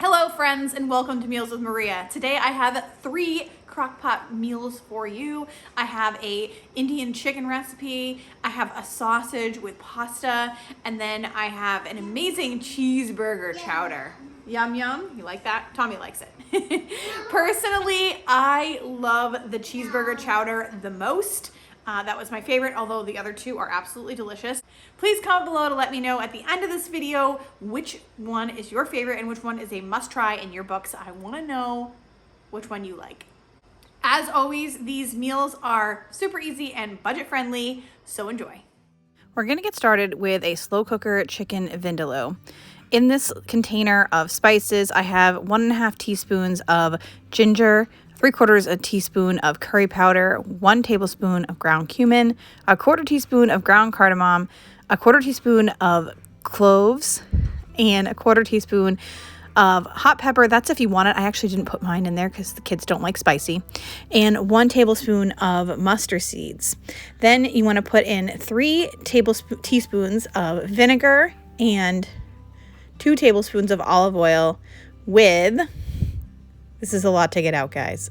Hello friends and welcome to Meals with Maria. Today I have 3 crock-pot meals for you. I have a Indian chicken recipe, I have a sausage with pasta, and then I have an amazing cheeseburger chowder. Yum yum, you like that? Tommy likes it. Personally, I love the cheeseburger chowder the most. That was my favorite, although the other 2 are absolutely delicious. Please comment below to let me know at the end of this video which one is your favorite and which one is a must-try in your books. I want to know which one you like. As always, these meals are super easy and budget-friendly, so enjoy. We're going to get started with a slow cooker chicken vindaloo. In this container of spices, I have 1.5 teaspoons of ginger, 3/4 teaspoon of curry powder, 1 tablespoon of ground cumin, 1/4 teaspoon of ground cardamom, 1/4 teaspoon of cloves, and 1/4 teaspoon of hot pepper. That's if you want it. I actually didn't put mine in there because the kids don't like spicy. And 1 tablespoon of mustard seeds. Then you want to put in 3 teaspoons of vinegar and 2 tablespoons of olive oil with... This is a lot to get out, guys.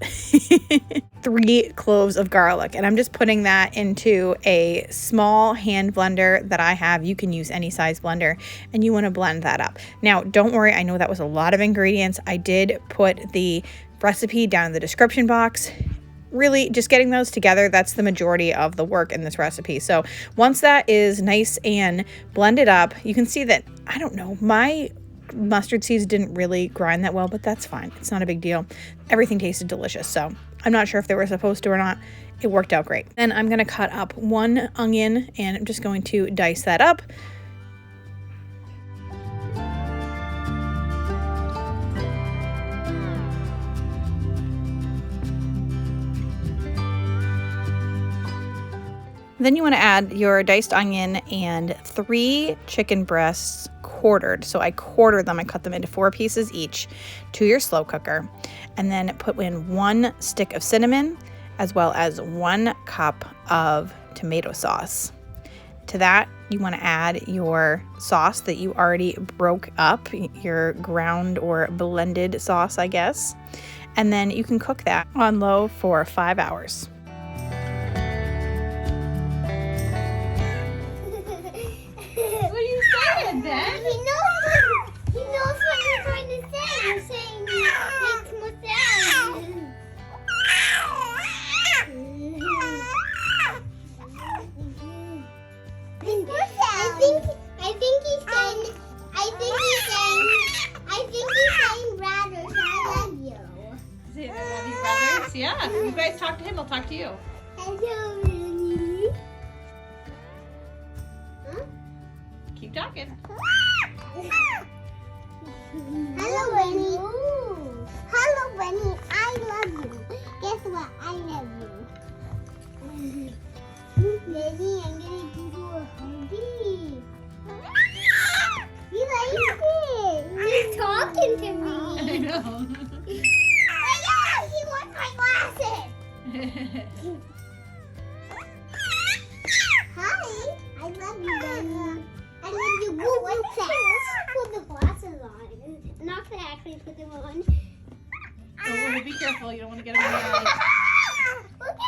3 cloves of garlic. And I'm just putting that into a small hand blender that I have. You can use any size blender, and you want to blend that up. Now, don't worry. I know that was a lot of ingredients. I did put the recipe down in the description box. Really, just getting those together, that's the majority of the work in this recipe. So once that is nice and blended up, you can see that, I don't know, my mustard seeds didn't really grind that well, but that's fine. It's not a big deal. Everything tasted delicious, so I'm not sure if they were supposed to or not. It worked out great. Then I'm going to cut up 1 onion, and I'm just going to dice that up. Then you want to add your diced onion and 3 chicken breasts quartered. So I quartered them. I cut them into 4 pieces each to your slow cooker. And then put in 1 stick of cinnamon as well as 1 cup of tomato sauce. To that, you want to add your sauce that you already broke up, your ground or blended sauce, I guess. And then you can cook that on low for 5 hours. He knows what you're trying to say. You're saying make more sound. I think he's saying brothers, I love you. Say I love you, brothers. Yeah, you guys talk to him, I'll talk to you. Hello, Winnie. Huh? Keep talking. Hello, Winnie. Hello, Winnie. I love you. Guess what? I love you. Baby, I'm gonna give you a huggy. You like it? He's talking to me. I know. He wants my glasses. Hi. I love you, baby. I love you. What's that? Let's put the glasses on. I'm not going to actually put them on. Oh, be careful. You don't want to get them in your eyes. Look at me.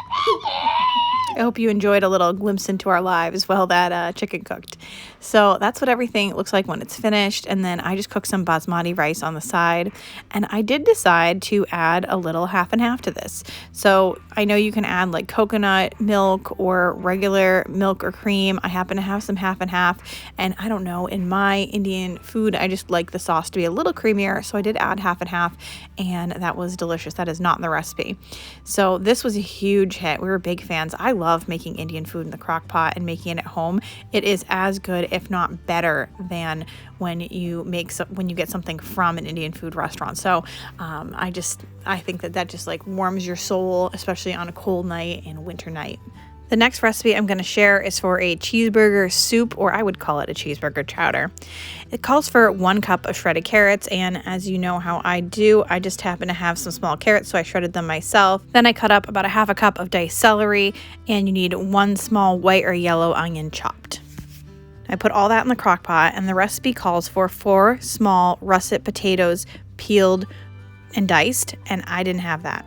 I hope you enjoyed a little glimpse into our lives while that chicken cooked. So that's what everything looks like when it's finished. And then I just cooked some basmati rice on the side. And I did decide to add a little half and half to this. So I know you can add like coconut milk or regular milk or cream. I happen to have some half and half. And I don't know, in my Indian food, I just like the sauce to be a little creamier. So I did add half and half, and that was delicious. That is not in the recipe. So this was a huge hit. We were big fans. I love making Indian food in the crock pot and making it at home. It is as good, if not better, than when you get something from an Indian food restaurant. So I think that just like warms your soul, especially on a cold night and a winter night. The next recipe I'm going to share is for a cheeseburger soup, or I would call it a cheeseburger chowder. It calls for 1 cup of shredded carrots, and as you know how I do, I just happen to have some small carrots, so I shredded them myself. Then I cut up about 1/2 cup of diced celery, and you need 1 small white or yellow onion chopped. I put all that in the crock pot, and the recipe calls for 4 small russet potatoes peeled and diced, and I didn't have that.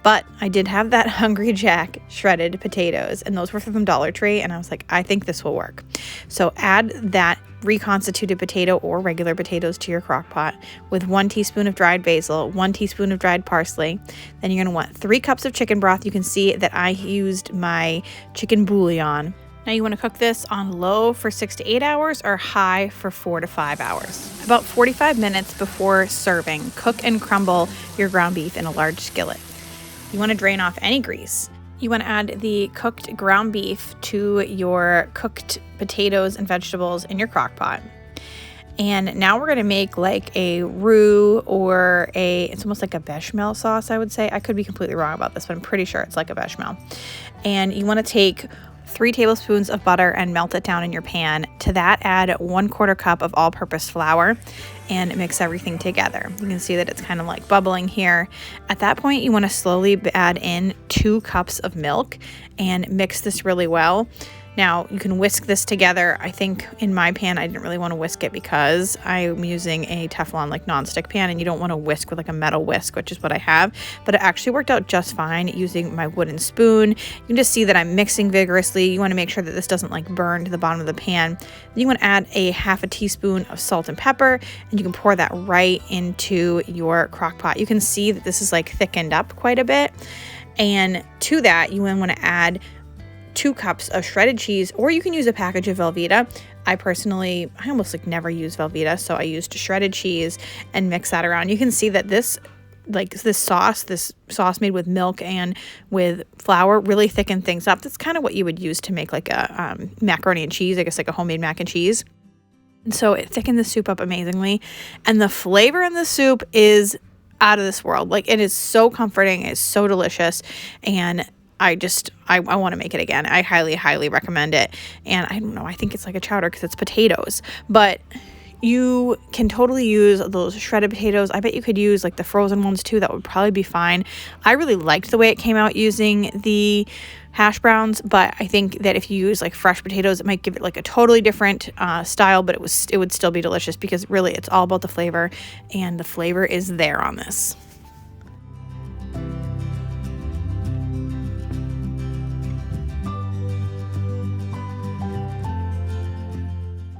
But I did have that Hungry Jack shredded potatoes, and those were from Dollar Tree, and I was like, I think this will work. So add that reconstituted potato or regular potatoes to your crock pot with 1 teaspoon of dried basil, 1 teaspoon of dried parsley. Then you're gonna want 3 cups of chicken broth. You can see that I used my chicken bouillon. Now you want to cook this on low for 6 to 8 hours or high for 4 to 5 hours. About 45 minutes before serving, cook and crumble your ground beef in a large skillet. You want to drain off any grease. You want to add the cooked ground beef to your cooked potatoes and vegetables in your crock pot. And now we're going to make like a roux or it's almost like a bechamel sauce, I would say. I could be completely wrong about this, but I'm pretty sure it's like a bechamel. And you want to take 3 tablespoons of butter and melt it down in your pan. To that, add 1/4 cup of all-purpose flour and mix everything together. You can see that it's kind of like bubbling here. At that point, you want to slowly add in 2 cups of milk and mix this really well. Now, you can whisk this together. I think in my pan, I didn't really want to whisk it because I'm using a Teflon like nonstick pan, and you don't want to whisk with like a metal whisk, which is what I have. But it actually worked out just fine using my wooden spoon. You can just see that I'm mixing vigorously. You want to make sure that this doesn't like burn to the bottom of the pan. Then you want to add a 1/2 teaspoon of salt and pepper, and you can pour that right into your crock pot. You can see that this is like thickened up quite a bit. And to that, you want to add 2 cups of shredded cheese, or you can use a package of Velveeta. I almost like never use Velveeta, so I used shredded cheese and mix that around. You can see that this sauce made with milk and with flour really thickened things up. That's kind of what you would use to make like a macaroni and cheese, I guess like a homemade mac and cheese. And so it thickened the soup up amazingly. And the flavor in the soup is out of this world. Like, it is so comforting. It's so delicious. And I want to make it again. I highly, highly recommend it. And I don't know, I think it's like a chowder because it's potatoes, but you can totally use those shredded potatoes. I bet you could use like the frozen ones too. That would probably be fine. I really liked the way it came out using the hash browns, but I think that if you use like fresh potatoes, it might give it like a totally different style, but it would still be delicious because really it's all about the flavor, and the flavor is there on this.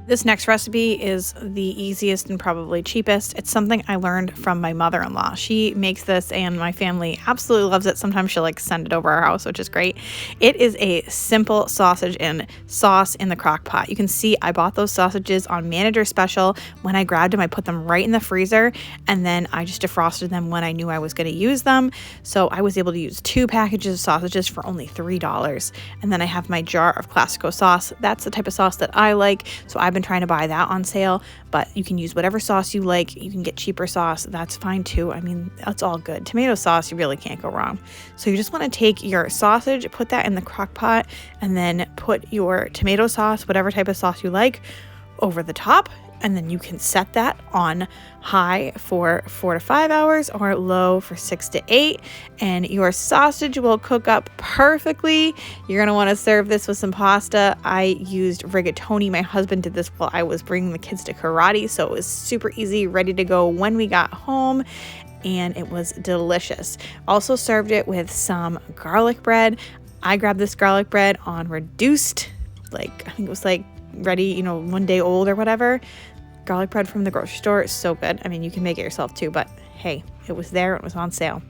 This next recipe is the easiest and probably cheapest. It's something I learned from my mother-in-law. She makes this and my family absolutely loves it. Sometimes she'll like send it over our house, which is great. It is a simple sausage and sauce in the crock pot. You can see I bought those sausages on Manager Special. When I grabbed them, I put them right in the freezer, and then I just defrosted them when I knew I was going to use them. So I was able to use 2 packages of sausages for only $3. And then I have my jar of Classico sauce. That's the type of sauce that I like. So I've been trying to buy that on sale, but you can use whatever sauce you like. You can get cheaper sauce. That's fine too. I mean, that's all good. Tomato sauce, you really can't go wrong. So you just want to take your sausage, put that in the crock pot, and then put your tomato sauce, whatever type of sauce you like, over the top. And then you can set that on high for 4 to 5 hours or low for 6 to 8. And your sausage will cook up perfectly. You're going to want to serve this with some pasta. I used rigatoni. My husband did this while I was bringing the kids to karate. So it was super easy, ready to go when we got home. And it was delicious. Also served it with some garlic bread. I grabbed this garlic bread on reduced, I think it was ready, 1 day old or whatever. Garlic bread from the grocery store is so good. I mean, you can make it yourself too, but hey, it was there. It was on sale.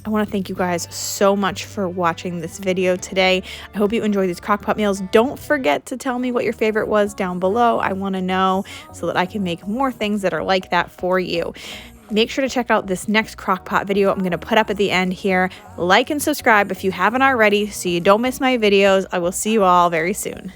I want to thank you guys so much for watching this video today. I hope you enjoy these crockpot meals. Don't forget to tell me what your favorite was down below. I want to know so that I can make more things that are like that for you. Make sure to check out this next crockpot video I'm going to put up at the end here. Like and subscribe if you haven't already so you don't miss my videos. I will see you all very soon.